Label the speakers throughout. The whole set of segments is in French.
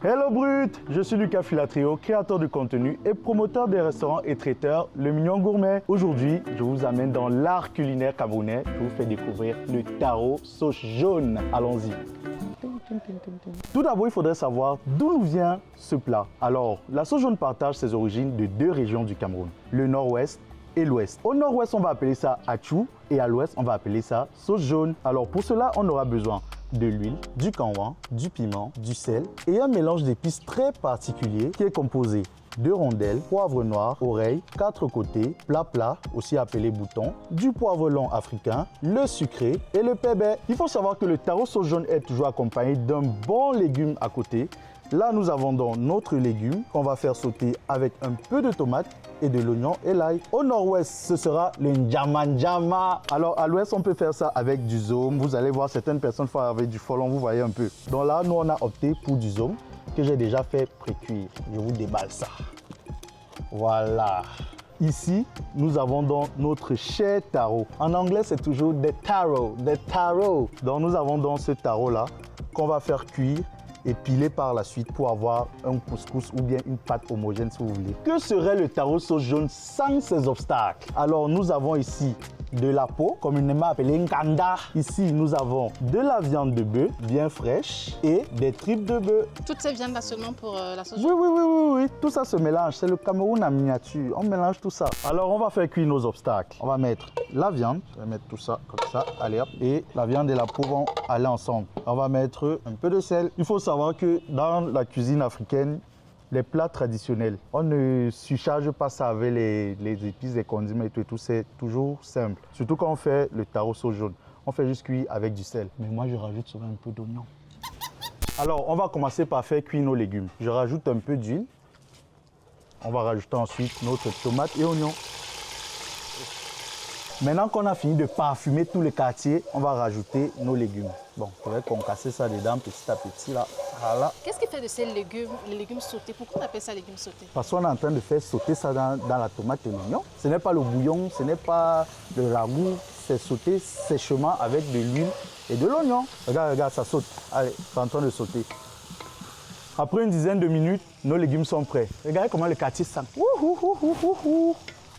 Speaker 1: Hello Brut, je suis Lucas Filatrio, créateur de contenu et promoteur des restaurants et traiteurs Le Mignon Gourmet. Aujourd'hui, je vous amène dans l'art culinaire camerounais. Je vous fais découvrir le taro sauce jaune. Allons-y. Tout d'abord, il faudrait savoir d'où vient ce plat. Alors, la sauce jaune partage ses origines de deux régions du Cameroun, le nord-ouest et l'ouest. Au nord-ouest, on va appeler ça achou et à l'ouest, on va appeler ça sauce jaune. Alors pour cela, on aura besoin de l'huile, du canouan, du piment, du sel et un mélange d'épices très particulier qui est composé de rondelles, poivre noir, oreille, quatre côtés, plat, aussi appelé bouton, du poivre long africain, le sucré et le pébé. Il faut savoir que le taro sauce jaune est toujours accompagné d'un bon légume à côté. Là, nous avons donc notre légume qu'on va faire sauter avec un peu de tomate et de l'oignon et l'ail. Au nord-ouest, ce sera le njama. Alors, à l'ouest, on peut faire ça avec du zome. Vous allez voir, certaines personnes font avec du folon, vous voyez un peu. Donc là, nous, on a opté pour du zome que j'ai déjà fait pré-cuire. Je vous déballe ça. Voilà. Ici, nous avons donc notre cher taro. En anglais, c'est toujours the taro. Donc, nous avons donc ce taro-là qu'on va faire cuire et piler par la suite pour avoir un couscous ou bien une pâte homogène si vous voulez. Que serait le taro sauce jaune sans ces obstacles? Alors nous avons ici de la peau, communément appelée nkanda. Ici, nous avons de la viande de bœuf bien fraîche et des tripes de bœuf.
Speaker 2: Toutes ces viandes-là seulement pour la sauce jaune?
Speaker 1: Oui. Tout ça se mélange. C'est le Cameroun en miniature. On mélange tout ça. Alors, on va faire cuire nos obstacles. On va mettre la viande. On va mettre tout ça comme ça. Allez hop. Et la viande et la peau vont aller ensemble. On va mettre un peu de sel. Il faut savoir que dans la cuisine africaine, les plats traditionnels, on ne surcharge pas ça avec les épices, les condiments et tout, c'est toujours simple. Surtout quand on fait le taro sauce jaune, on fait juste cuire avec du sel. Mais moi, je rajoute souvent un peu d'oignon. Alors, on va commencer par faire cuire nos légumes. Je rajoute un peu d'huile. On va rajouter ensuite notre tomate et oignon. Maintenant qu'on a fini de parfumer tout le quartier, on va rajouter nos légumes. Bon, il faudrait qu'on casse ça dedans petit à petit là. Voilà.
Speaker 2: Qu'est-ce qui fait de ces légumes, les légumes sautés? Pourquoi on appelle ça légumes sautés?
Speaker 1: Parce qu'on est en train de faire sauter ça dans la tomate et l'oignon. Ce n'est pas le bouillon, ce n'est pas le ragoût, c'est sauter sèchement avec de l'huile et de l'oignon. Regarde, ça saute. Allez, c'est en train de sauter. Après une dizaine de minutes, nos légumes sont prêts. Regardez comment le quartier sent.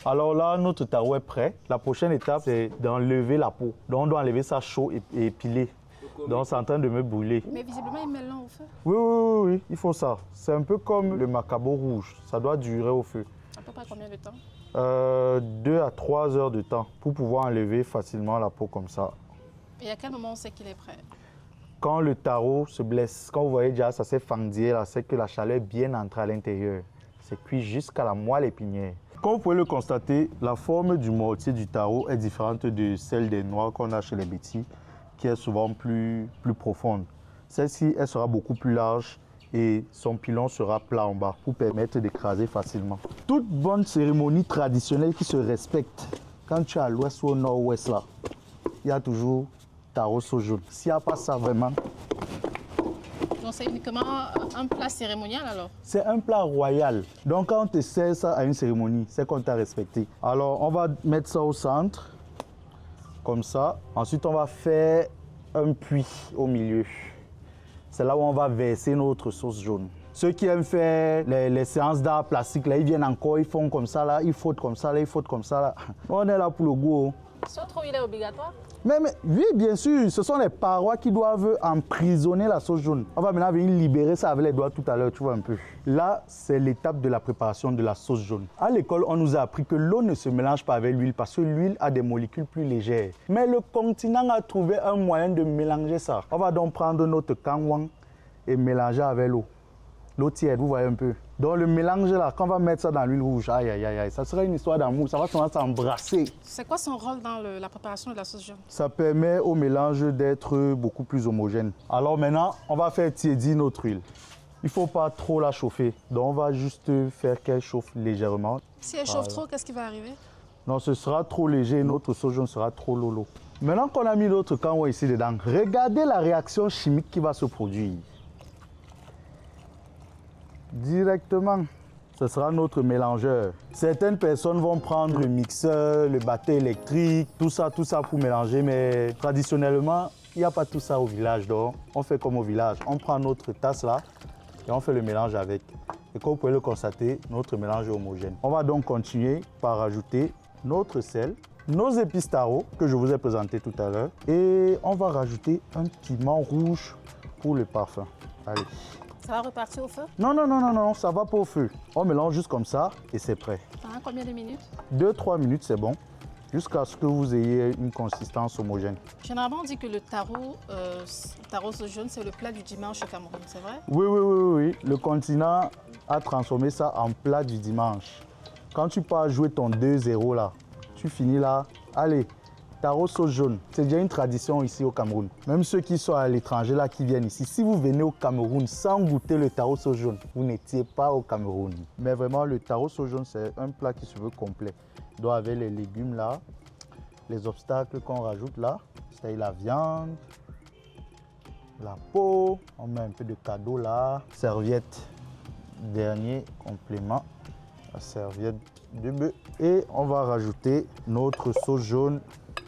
Speaker 1: Alors là, notre taro est prêt. La prochaine étape, c'est d'enlever la peau. Donc on doit enlever ça chaud et piler. Donc c'est en train de me brûler.
Speaker 2: Mais visiblement, il met lent au feu.
Speaker 1: Oui, il faut ça. C'est un peu comme le macabo rouge. Ça doit durer au feu.
Speaker 2: À peu près combien de temps?
Speaker 1: 2 à 3 heures de temps pour pouvoir enlever facilement la peau comme ça.
Speaker 2: Et à quel moment on sait qu'il est prêt?
Speaker 1: Quand le taro se blesse, quand vous voyez déjà ça s'est fendillé là, c'est que la chaleur est bien entrée à l'intérieur. C'est cuit jusqu'à la moelle épinière. Comme vous pouvez le constater, la forme du mortier du taro est différente de celle des noix qu'on a chez les bêtis, qui est souvent plus profonde. Celle-ci, elle sera beaucoup plus large et son pilon sera plat en bas pour permettre d'écraser facilement. Toute bonne cérémonie traditionnelle qui se respecte, quand tu es à l'ouest ou au nord-ouest là, il y a toujours taro sauce jaune. S'il n'y a pas ça vraiment...
Speaker 2: Donc c'est uniquement un plat cérémonial alors?
Speaker 1: C'est un plat royal. Donc quand on te sert ça à une cérémonie, c'est qu'on t'a respecté. Alors on va mettre ça au centre, comme ça. Ensuite on va faire un puits au milieu. C'est là où on va verser notre sauce jaune. Ceux qui aiment faire les séances d'art plastique, là, ils viennent encore, ils font comme ça, là, ils frottent comme ça, là, ils frottent comme ça. Là. On est là pour le goût.
Speaker 2: Soit trop, il est obligatoire?
Speaker 1: Mais oui, bien sûr, ce sont les parois qui doivent emprisonner la sauce jaune. On va maintenant venir libérer ça avec les doigts tout à l'heure, tu vois un peu. Là, c'est l'étape de la préparation de la sauce jaune. À l'école, on nous a appris que l'eau ne se mélange pas avec l'huile parce que l'huile a des molécules plus légères. Mais le continent a trouvé un moyen de mélanger ça. On va donc prendre notre canouan et mélanger avec l'eau. L'eau tiède, vous voyez un peu. Donc le mélange là, quand on va mettre ça dans l'huile rouge, aïe, ça sera une histoire d'amour, ça va souvent s'embrasser.
Speaker 2: C'est quoi son rôle dans la préparation de la sauce jaune? Ça
Speaker 1: permet au mélange d'être beaucoup plus homogène. Alors maintenant, on va faire tiédir notre huile. Il ne faut pas trop la chauffer, donc on va juste faire qu'elle chauffe légèrement.
Speaker 2: Si elle chauffe trop, qu'est-ce qui va arriver?
Speaker 1: Non, ce sera trop léger, notre sauce jaune sera trop lolo. Maintenant qu'on a mis notre canouan ici dedans, regardez la réaction chimique qui va se produire. Directement, ce sera notre mélangeur. Certaines personnes vont prendre le mixeur, le batteur électrique, tout ça pour mélanger, mais traditionnellement, il n'y a pas tout ça au village. Donc, on fait comme au village. On prend notre tasse là, et on fait le mélange avec. Et comme vous pouvez le constater, notre mélange est homogène. On va donc continuer par ajouter notre sel, nos épices taro que je vous ai présenté tout à l'heure et on va rajouter un piment rouge pour le parfum. Allez.
Speaker 2: Ça va repartir au feu?
Speaker 1: Non, non, non, non, non, ça va pas au feu. On mélange juste comme ça et c'est prêt.
Speaker 2: Ça prend combien de minutes?
Speaker 1: 2-3 minutes, c'est bon, jusqu'à ce que vous ayez une consistance homogène.
Speaker 2: Généralement, on dit que le taro sauce jaune, c'est le plat du dimanche au Cameroun, c'est vrai?
Speaker 1: Oui, oui, oui, oui, oui. Le continent a transformé ça en plat du dimanche. Quand tu pars jouer ton 2-0 là, tu finis là, allez, taro sauce jaune. C'est déjà une tradition ici au Cameroun. Même ceux qui sont à l'étranger là, qui viennent ici, si vous venez au Cameroun sans goûter le taro sauce jaune, vous n'étiez pas au Cameroun. Mais vraiment, le taro sauce jaune, c'est un plat qui se veut complet. Il doit avec les légumes là, les obstacles qu'on rajoute là, c'est la viande, la peau, on met un peu de cadeau là, serviette, dernier complément, la serviette de bœuf. Et on va rajouter notre sauce jaune,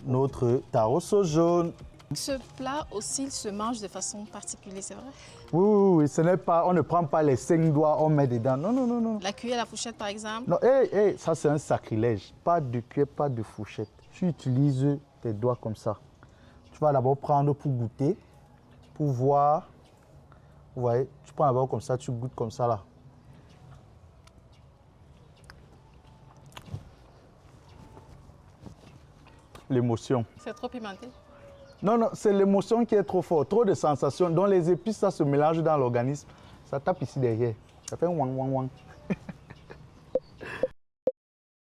Speaker 1: notre taro sauce jaune.
Speaker 2: Ce plat aussi, il se mange de façon particulière, c'est vrai?
Speaker 1: Oui, oui, oui, ce n'est pas, on ne prend pas les 5 doigts, on met dedans. Non, non, non, non.
Speaker 2: La cuillère, la fourchette, par exemple?
Speaker 1: Non, hé, hé, ça c'est un sacrilège. Pas de cuillère, pas de fourchette. Tu utilises tes doigts comme ça. Tu vas d'abord prendre pour goûter, pour voir. Vous voyez, tu prends d'abord comme ça, tu goûtes comme ça là. L'émotion.
Speaker 2: C'est trop pimenté.
Speaker 1: Non, non, c'est l'émotion qui est trop forte. Trop de sensations. Donc les épices, ça se mélange dans l'organisme. Ça tape ici derrière. Ça fait wang, wang, wang.